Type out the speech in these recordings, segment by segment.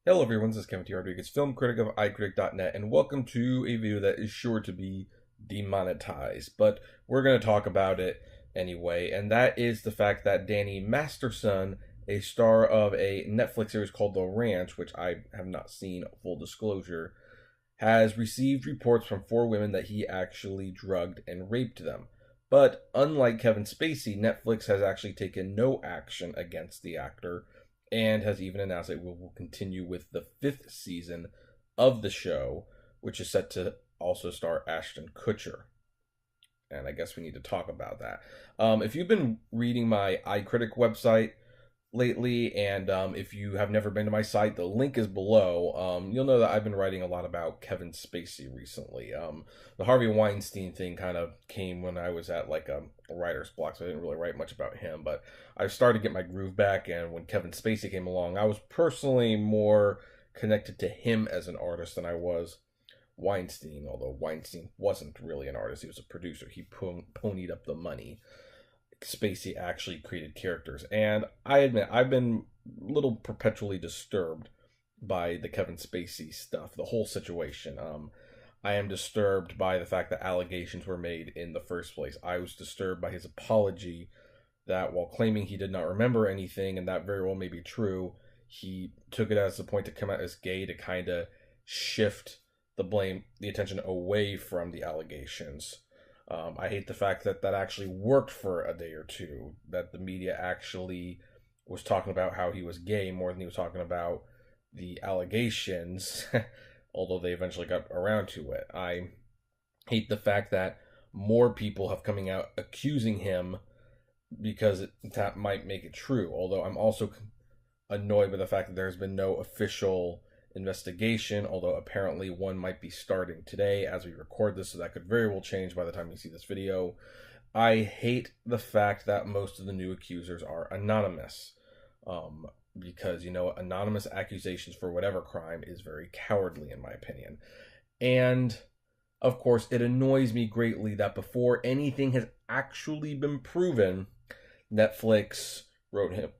Hello everyone, this is Kevin T. Rodriguez, film critic of iCritic.net, and welcome to a video that is sure to be demonetized, but we're going to talk about it anyway, and that is the fact that Danny Masterson, a star of a Netflix series called The Ranch, which I have not seen, full disclosure, has received reports from 4 women that he actually drugged and raped them. But unlike Kevin Spacey, Netflix has actually taken no action against the actor, and has even announced it will continue with the 5th season of the show, which is set to also star Ashton Kutcher. And I guess we need to talk about that. If you've been reading my iCritic website lately, and if you have never been to my site, the link is below. You'll know that I've been writing a lot about Kevin Spacey recently. The Harvey Weinstein thing kind of came when I was at like a writer's block, so I didn't really write much about him, but I started to get my groove back, and when Kevin Spacey came along, I was personally more connected to him as an artist than I was Weinstein, although Weinstein wasn't really an artist, he was a producer. He ponied up the money. Spacey actually created characters, and I admit I've been a little perpetually disturbed by the Kevin Spacey stuff, the whole situation. I am disturbed by the fact that allegations were made in the first place. I was disturbed by his apology that while claiming he did not remember anything, and that very well may be true, he took it as a point to come out as gay to kind of shift the attention away from the allegations. I hate the fact that that actually worked for a day or two, that the media actually was talking about how he was gay more than he was talking about the allegations, although they eventually got around to it. I hate the fact that more people have coming out accusing him because that might make it true, although I'm also annoyed by the fact that there's been no official investigation, although apparently one might be starting today as we record this, so that could very well change by the time you see this video. I hate the fact that most of the new accusers are anonymous, because, you know, anonymous accusations for whatever crime is very cowardly in my opinion. And of course, it annoys me greatly that before anything has actually been proven, Netflix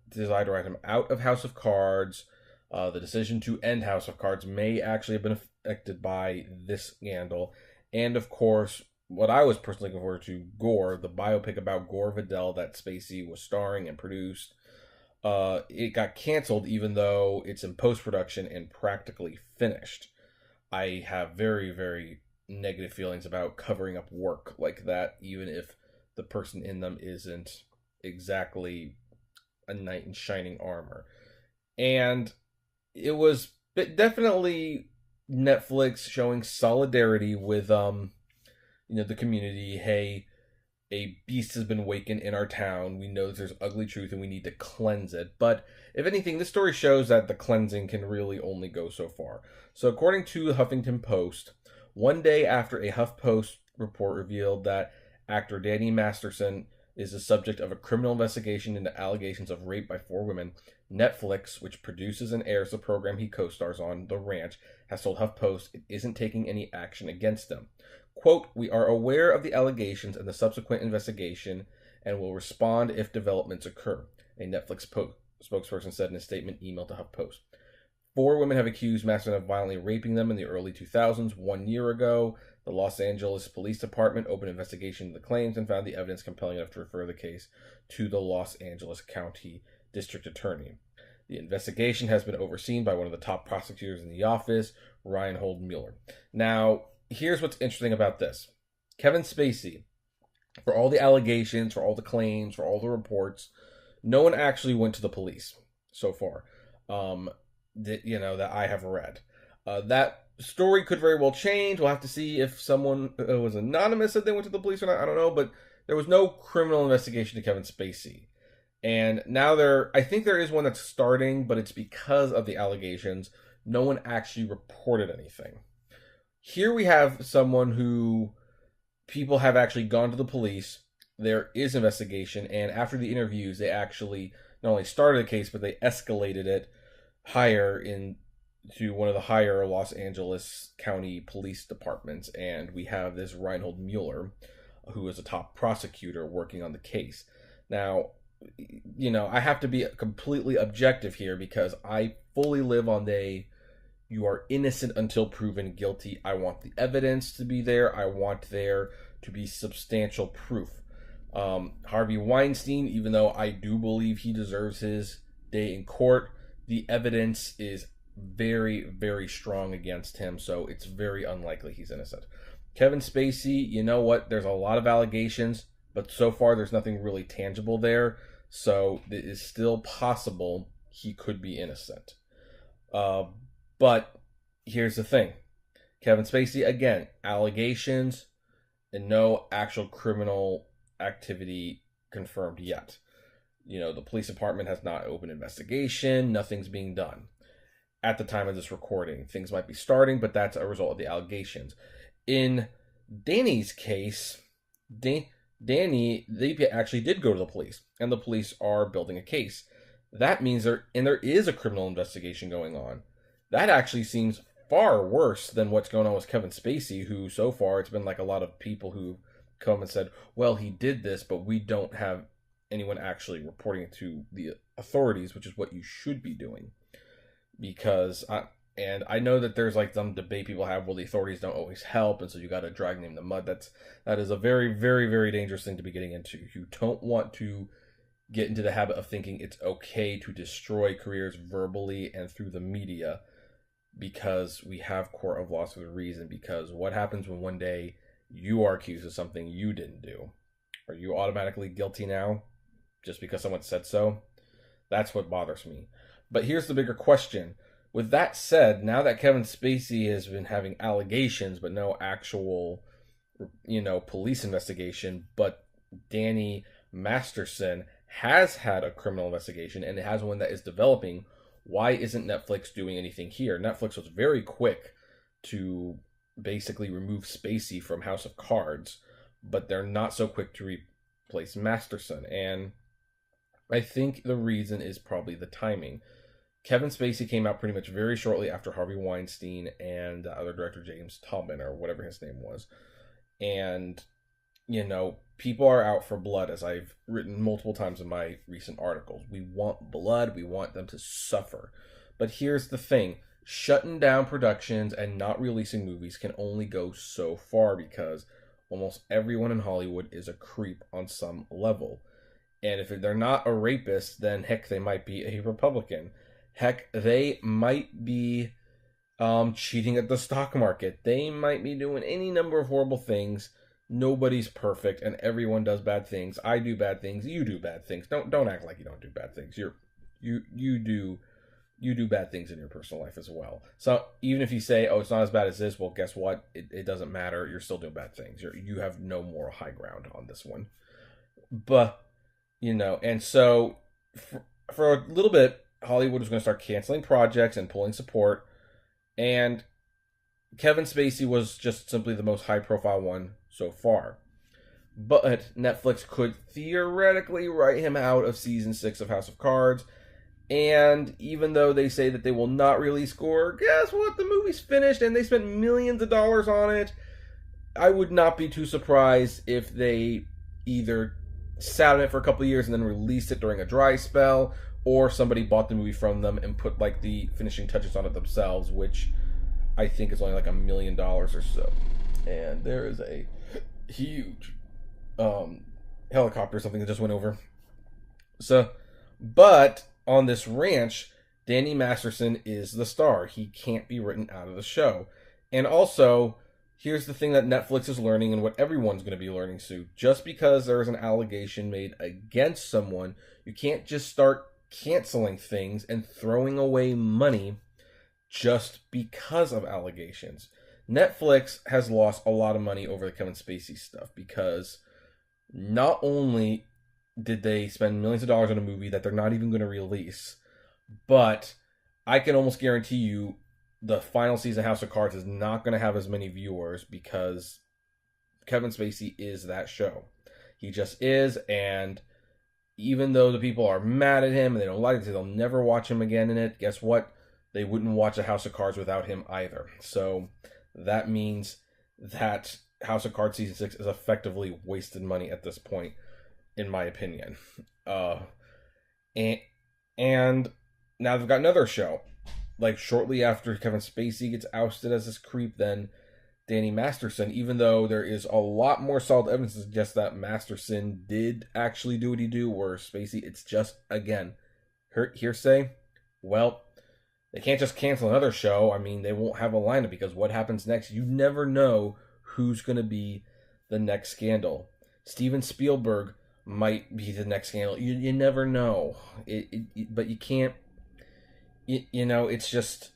decided to write him out of House of Cards. The decision to end House of Cards may actually have been affected by this scandal. And of course, what I was personally looking forward to, Gore, the biopic about Gore Vidal that Spacey was starring and produced. It got canceled even though it's in post-production and practically finished. I have very, very negative feelings about covering up work like that, even if the person in them isn't exactly a knight in shining armor. And it was definitely Netflix showing solidarity with the community. Hey, a beast has been wakened in our town. We know there's ugly truth and we need to cleanse it. But if anything, this story shows that the cleansing can really only go so far. So according to the Huffington Post, one day after a HuffPost report revealed that actor Danny Masterson is the subject of a criminal investigation into allegations of rape by 4 women, Netflix, which produces and airs the program he co-stars on, The Ranch, has told HuffPost it isn't taking any action against him. Quote, "We are aware of the allegations and the subsequent investigation and will respond if developments occur," a Netflix spokesperson said in a statement emailed to HuffPost. 4 women have accused Masterson of violently raping them in the early 2000s. 1 year ago, the Los Angeles Police Department opened an investigation into the claims and found the evidence compelling enough to refer the case to the Los Angeles County District Attorney. The investigation has been overseen by one of the top prosecutors in the office, Reinhold Mueller. Now, here's what's interesting about this. Kevin Spacey, for all the allegations, for all the claims, for all the reports, no one actually went to the police so far, that I have read. That story could very well change. We'll have to see if someone was anonymous that they went to the police or not. I don't know, but there was no criminal investigation to Kevin Spacey. And now I think there is one that's starting, but it's because of the allegations. No one actually reported anything. Here we have someone who people have actually gone to the police. There is investigation, and after the interviews, they actually not only started a case, but they escalated it higher into one of the higher Los Angeles County police departments. And we have this Reinhold Mueller, who is a top prosecutor working on the case. Now, I have to be completely objective here because I fully live on the you are innocent until proven guilty. I want the evidence to be there. I want there to be substantial proof. Harvey Weinstein, even though I do believe he deserves his day in court, the evidence is very, very strong against him, so it's very unlikely he's innocent. Kevin Spacey, you know what? There's a lot of allegations, but so far there's nothing really tangible there, so it is still possible he could be innocent. But here's the thing. Kevin Spacey, again, allegations and no actual criminal activity confirmed yet. You know, the police department has not opened investigation. Nothing's being done. At the time of this recording, things might be starting, but that's a result of the allegations. In Danny's case, Danny, they actually did go to the police, and the police are building a case. That means there is a criminal investigation going on. That actually seems far worse than what's going on with Kevin Spacey, who so far it's been like a lot of people who come and said, well, he did this, but we don't have anyone actually reporting it to the authorities, which is what you should be doing. Because I know that there's like some debate people have, well, the authorities don't always help, and so you got to drag them in the mud. That is a very, very, very dangerous thing to be getting into. You don't want to get into the habit of thinking it's okay to destroy careers verbally and through the media, because we have court of law for a reason. Because what happens when one day you are accused of something you didn't do? Are you automatically guilty now just because someone said so? That's what bothers me. But here's the bigger question. With that said, now that Kevin Spacey has been having allegations but no actual, police investigation, but Danny Masterson has had a criminal investigation and it has one that is developing, why isn't Netflix doing anything here? Netflix was very quick to basically remove Spacey from House of Cards, but they're not so quick to replace Masterson. And I think the reason is probably the timing. Kevin Spacey came out pretty much very shortly after Harvey Weinstein and the other director, James Tobin, or whatever his name was. And, people are out for blood, as I've written multiple times in my recent articles. We want blood. We want them to suffer. But here's the thing. Shutting down productions and not releasing movies can only go so far, because almost everyone in Hollywood is a creep on some level. And if they're not a rapist, then heck, they might be a Republican. Heck, they might be cheating at the stock market. They might be doing any number of horrible things. Nobody's perfect, and everyone does bad things. I do bad things. You do bad things. Don't act like you don't do bad things. You do bad things in your personal life as well. So even if you say, oh, it's not as bad as this, well, guess what? It doesn't matter. You're still doing bad things. You have no moral high ground on this one. But, and so for a little bit, Hollywood was going to start canceling projects and pulling support. And Kevin Spacey was just simply the most high-profile one so far. But Netflix could theoretically write him out of Season 6 of House of Cards. And even though they say that they will not release Gore, guess what? The movie's finished and they spent millions of dollars on it. I would not be too surprised if they either sat on it for a couple of years and then released it during a dry spell, or somebody bought the movie from them and put like the finishing touches on it themselves, which I think is only like $1 million or so. And there is a huge helicopter or something that just went over. So, but on this ranch, Danny Masterson is the star. He can't be written out of the show. And also, here's the thing that Netflix is learning, and what everyone's going to be learning soon. Just because there is an allegation made against someone, you can't just start canceling things and throwing away money just because of allegations. Netflix has lost a lot of money over the Kevin Spacey stuff, because not only did they spend millions of dollars on a movie that they're not even going to release, but I can almost guarantee you the final season of House of Cards is not going to have as many viewers, because Kevin Spacey is that show. He just is. And even though the people are mad at him and they don't like it, they'll never watch him again in it, guess what? They wouldn't watch a House of Cards without him either. So that means that House of Cards Season 6 is effectively wasted money at this point, in my opinion. And now they've got another show. like shortly after Kevin Spacey gets ousted as this creep, then Danny Masterson, even though there is a lot more solid evidence to suggest that Masterson did actually do what he do, where Spacey, it's just, again, hearsay. Well, they can't just cancel another show. I mean, they won't have a lineup because what happens next? You never know who's going to be the next scandal. Steven Spielberg might be the next scandal. You never know. But you can't, it's just,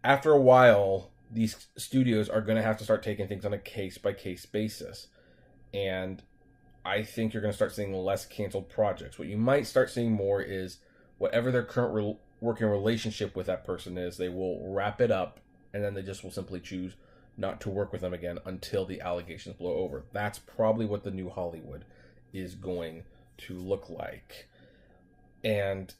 after a while, these studios are going to have to start taking things on a case-by-case basis. And I think you're going to start seeing less canceled projects. What you might start seeing more is whatever their current working relationship with that person is, they will wrap it up, and then they just will simply choose not to work with them again until the allegations blow over. That's probably what the new Hollywood is going to look like. And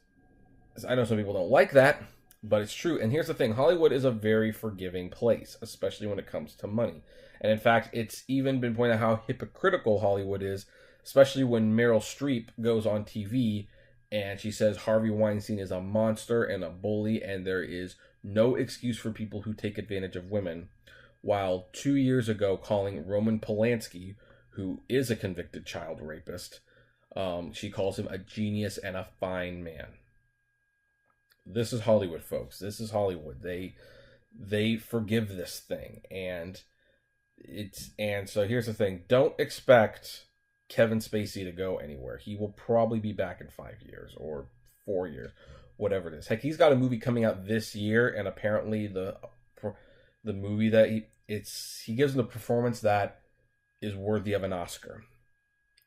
I know some people don't like that, but it's true. And here's the thing. Hollywood is a very forgiving place, especially when it comes to money. And in fact, it's even been pointed out how hypocritical Hollywood is, especially when Meryl Streep goes on TV and she says Harvey Weinstein is a monster and a bully, and there is no excuse for people who take advantage of women. While 2 years ago, calling Roman Polanski, who is a convicted child rapist, she calls him a genius and a fine man. This is Hollywood, folks. This is Hollywood. They forgive this thing, and so here's the thing. Don't expect Kevin Spacey to go anywhere. He will probably be back in 5 years or 4 years, whatever it is. Heck, he's got a movie coming out this year, and apparently the movie that he gives the performance that is worthy of an Oscar,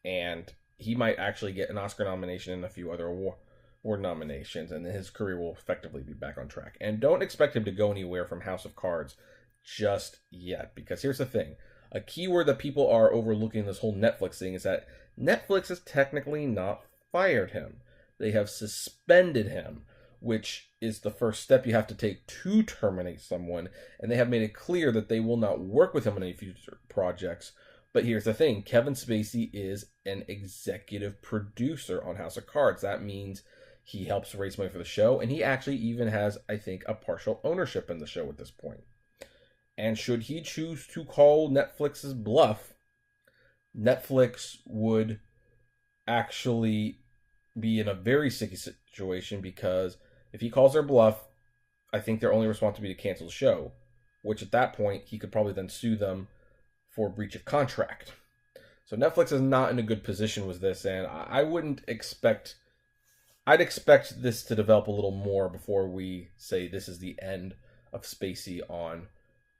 and he might actually get an Oscar nomination and a few other award nominations, and his career will effectively be back on track. And don't expect him to go anywhere from House of Cards just yet, because here's the thing. A keyword that people are overlooking this whole Netflix thing is that Netflix has technically not fired him. They have suspended him, which is the first step you have to take to terminate someone. And they have made it clear that they will not work with him on any future projects. But here's the thing. Kevin Spacey is an executive producer on House of Cards. That means he helps raise money for the show. And he actually even has, I think, a partial ownership in the show at this point. And should he choose to call Netflix's bluff, Netflix would actually be in a very sticky situation, because if he calls their bluff, I think their only response would be to cancel the show, which at that point, he could probably then sue them for breach of contract. So Netflix is not in a good position with this, and I'd expect this to develop a little more before we say this is the end of Spacey on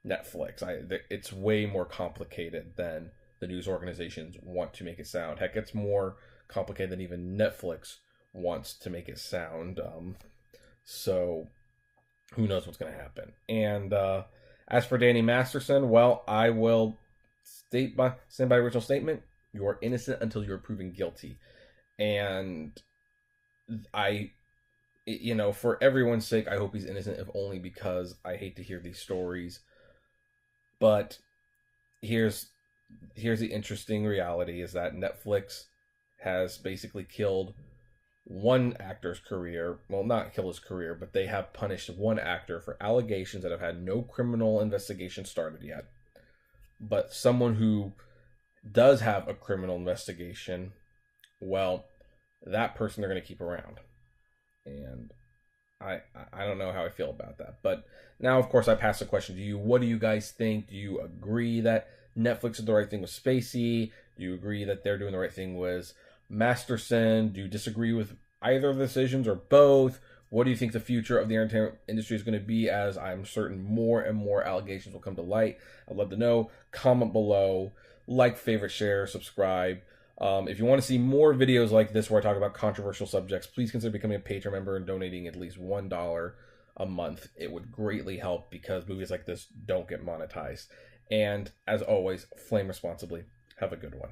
Netflix. It's way more complicated than the news organizations want to make it sound. Heck, it's more complicated than even Netflix wants to make it sound. So who knows what's going to happen. And as for Danny Masterson, well, I will stand by original statement. You are innocent until you are proven guilty. And for everyone's sake, I hope he's innocent, if only because I hate to hear these stories. But here's the interesting reality, is that Netflix has basically killed one actor's career. Well, not killed his career, but they have punished one actor for allegations that have had no criminal investigation started yet. But someone who does have a criminal investigation, well, that person they're going to keep around. And I don't know how I feel about that. But now, of course, I pass the question to you. What do you guys think? Do you agree that Netflix did the right thing with Spacey? Do you agree that they're doing the right thing with Masterson? Do you disagree with either of the decisions or both? What do you think the future of the entertainment industry is going to be, as I'm certain more and more allegations will come to light? I'd love to know. Comment below. Like, favorite, share, subscribe. If you want to see more videos like this where I talk about controversial subjects, please consider becoming a Patreon member and donating at least $1 a month. It would greatly help, because movies like this don't get monetized. And as always, flame responsibly. Have a good one.